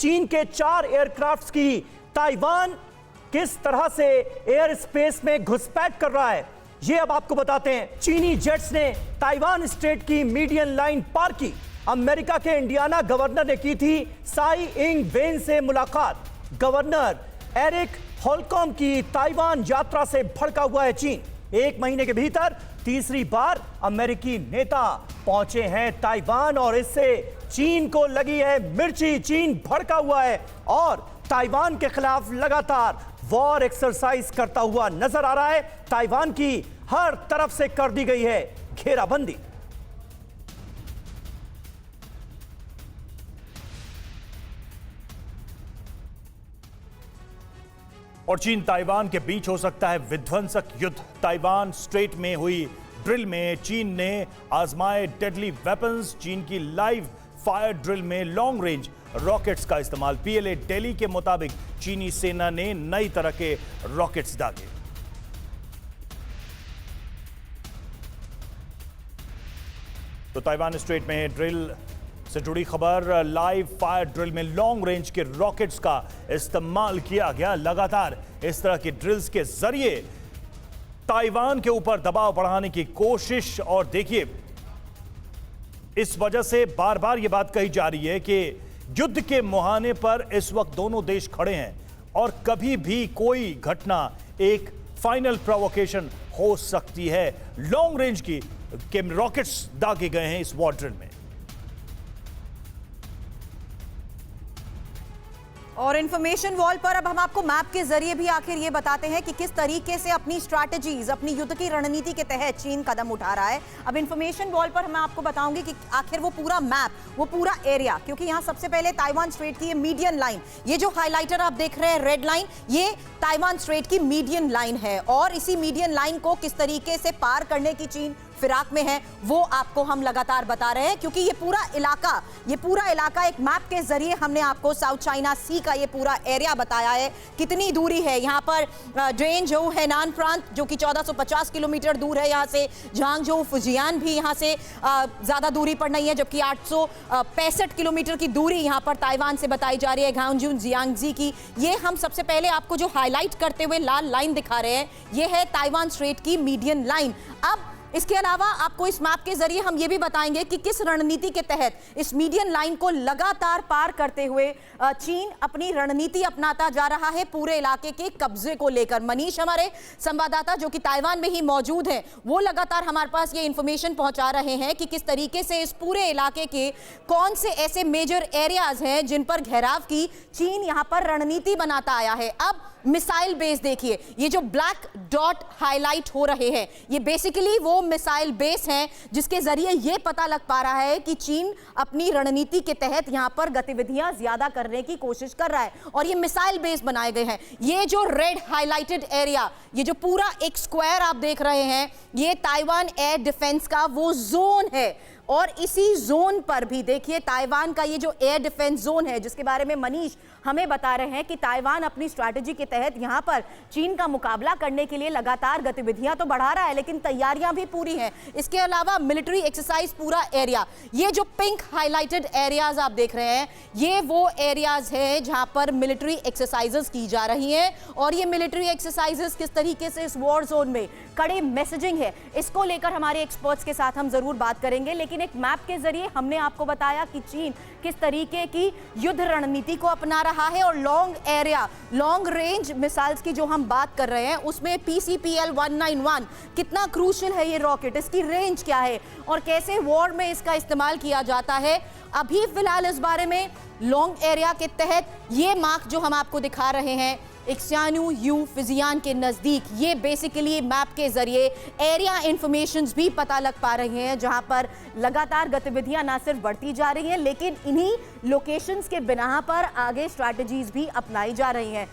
चीन के 4 एयरक्राफ्ट्स की ताइवान किस तरह से एयर स्पेस में घुसपैठ कर रहा है, ये अब आपको बताते हैं। चीनी जेट्स ने ताइवान स्ट्रेट की मीडियन लाइन पार की। अमेरिका के इंडियाना गवर्नर ने की थी साई इंग वेन से मुलाकात। गवर्नर एरिक होलकॉम की ताइवान यात्रा से भड़का हुआ है चीन। 1 महीने के भीतर तीसरी बार अमेरिकी नेता पहुंचे हैं ताइवान और इससे चीन को लगी है मिर्ची। चीन भड़का हुआ है और ताइवान के खिलाफ लगातार वॉर एक्सरसाइज करता हुआ नजर आ रहा है। ताइवान की हर तरफ से कर दी गई है घेराबंदी। और चीन ताइवान के बीच हो सकता है विध्वंसक युद्ध। ताइवान स्ट्रेट में हुई ड्रिल में चीन ने आजमाए डेडली वेपन्स। चीन की लाइव फायर ड्रिल में लॉन्ग रेंज रॉकेट्स का इस्तेमाल। पीएलए दिल्ली के मुताबिक चीनी सेना ने नई तरह के रॉकेट्स दागे। तो ताइवान स्ट्रेट में ड्रिल से जुड़ी खबर, लाइव फायर ड्रिल में लॉन्ग रेंज के रॉकेट्स का इस्तेमाल किया गया। लगातार इस तरह की ड्रिल्स के जरिए ताइवान के ऊपर दबाव बढ़ाने की कोशिश। और देखिए, इस वजह से बार बार यह बात कही जा रही है कि युद्ध के मुहाने पर इस वक्त दोनों देश खड़े हैं और कभी भी कोई घटना एक फाइनल प्रोवोकेशन हो सकती है। लॉन्ग रेंज की रॉकेट्स दागे गए हैं इस वॉर ड्रिल में। और इंफॉर्मेशन वॉल पर अब हम आपको मैप के जरिए भी आखिर ये बताते हैं कि किस तरीके से अपनी स्ट्रैटेजीज, अपनी युद्ध की रणनीति के तहत चीन कदम उठा रहा है। अब इंफॉर्मेशन वॉल पर मैं आपको बताऊंगी कि आखिर वो पूरा मैप, वो पूरा एरिया, क्योंकि यहाँ सबसे पहले ताइवान स्ट्रेट की ये मीडियन लाइन, ये जो हाइलाइटर आप देख रहे हैं रेड लाइन, ये ताइवान स्ट्रेट की मीडियन लाइन है। और इसी मीडियन लाइन को किस तरीके से पार करने की चीन फिराक में है वो आपको हम लगातार बता रहे हैं, क्योंकि ये पूरा इलाका एक मैप के जरिए हमने आपको साउथ चाइना सी का ये पूरा एरिया बताया है। कितनी दूरी है यहाँ पर ड्रेनझोउ हेनान प्रांत जो कि 1450 किलोमीटर दूर है यहाँ से। झांगझोउ फुजियान भी यहाँ से ज्यादा दूरी पर नहीं है, जबकि 865 किलोमीटर की दूरी यहाँ पर ताइवान से बताई जा रही है गांगजून जियांगजी की। ये हम सबसे पहले आपको जो हाईलाइट करते हुए लाल लाइन दिखा रहे हैं, ये है ताइवान स्ट्रेट की मीडियन लाइन। अब इसके अलावा आपको इस मैप के जरिए हम ये भी बताएंगे कि किस रणनीति के तहत इस मीडियन लाइन को लगातार पार करते हुए चीन अपनी रणनीति अपनाता जा रहा है पूरे इलाके के कब्जे को लेकर। मनीष, हमारे संवाददाता जो कि ताइवान में ही मौजूद हैं, वो लगातार हमारे पास ये इंफॉर्मेशन पहुंचा रहे हैं कि किस तरीके से इस पूरे इलाके के कौन से ऐसे मेजर एरियाज हैं जिन पर घेराव की चीन यहां पर रणनीति बनाता आया है। अब मिसाइल बेस देखिए, ये जो ब्लैक डॉट हाईलाइट हो रहे हैं, ये बेसिकली वो मिसाइल बेस हैं जिसके जरिए ये पता लग पा रहा है कि चीन अपनी रणनीति के तहत यहां पर गतिविधियां ज्यादा करने की कोशिश कर रहा है। और ये मिसाइल बेस बनाए गए हैं। ये जो रेड हाईलाइटेड एरिया, ये जो पूरा एक स्क्वायर आप देख रहे हैं, ये ताइवान एयर डिफेंस का वो जोन है। और इसी जोन पर भी देखिए ताइवान का ये जो एयर डिफेंस जोन है, जिसके बारे में मनीष हमें बता रहे हैं कि ताइवान अपनी स्ट्रैटेजी के तहत यहां पर चीन का मुकाबला करने के लिए लगातार गतिविधियां तो बढ़ा रहा है, लेकिन तैयारियां भी पूरी हैं। इसके अलावा मिलिट्री एक्सरसाइज पूरा एरिया, ये जो पिंक हाईलाइटेड एरियाज आप देख रहे हैं, ये वो एरियाज हैं जहां पर मिलिट्री एक्सरसाइजेस की जा रही हैं। और ये मिलिट्री एक्सरसाइजेस किस तरीके से इस वॉर जोन में कड़े मैसेजिंग है, इसको लेकर हमारे एक्सपर्ट्स के साथ हम जरूर बात करेंगे। लेकिन एक मैप के जरिए हमने आपको बताया कि चीन किस तरीके की युद्ध रणनीति को अपना रहा है। और लॉन्ग रेंज मिसाइल्स की जो हम बात कर रहे हैं, उसमें PCPL-191 कितना क्रूशियल है ये रॉकेट, इसकी रेंज क्या है और कैसे वॉर में इसका इस्तेमाल किया जाता है। अभी फिलहाल इस बारे में लॉन्ग एरिया के तहत ये मार्क जो हम आपको दिखा रहे हैं एक्सान्यू यू फिजियान के नज़दीक, ये बेसिकली मैप के जरिए एरिया इंफॉर्मेशंस भी पता लग पा रही हैं, जहां पर लगातार गतिविधियां ना सिर्फ बढ़ती जा रही हैं, लेकिन इन्हीं लोकेशंस के बिना पर आगे स्ट्रैटेजीज भी अपनाई जा रही हैं।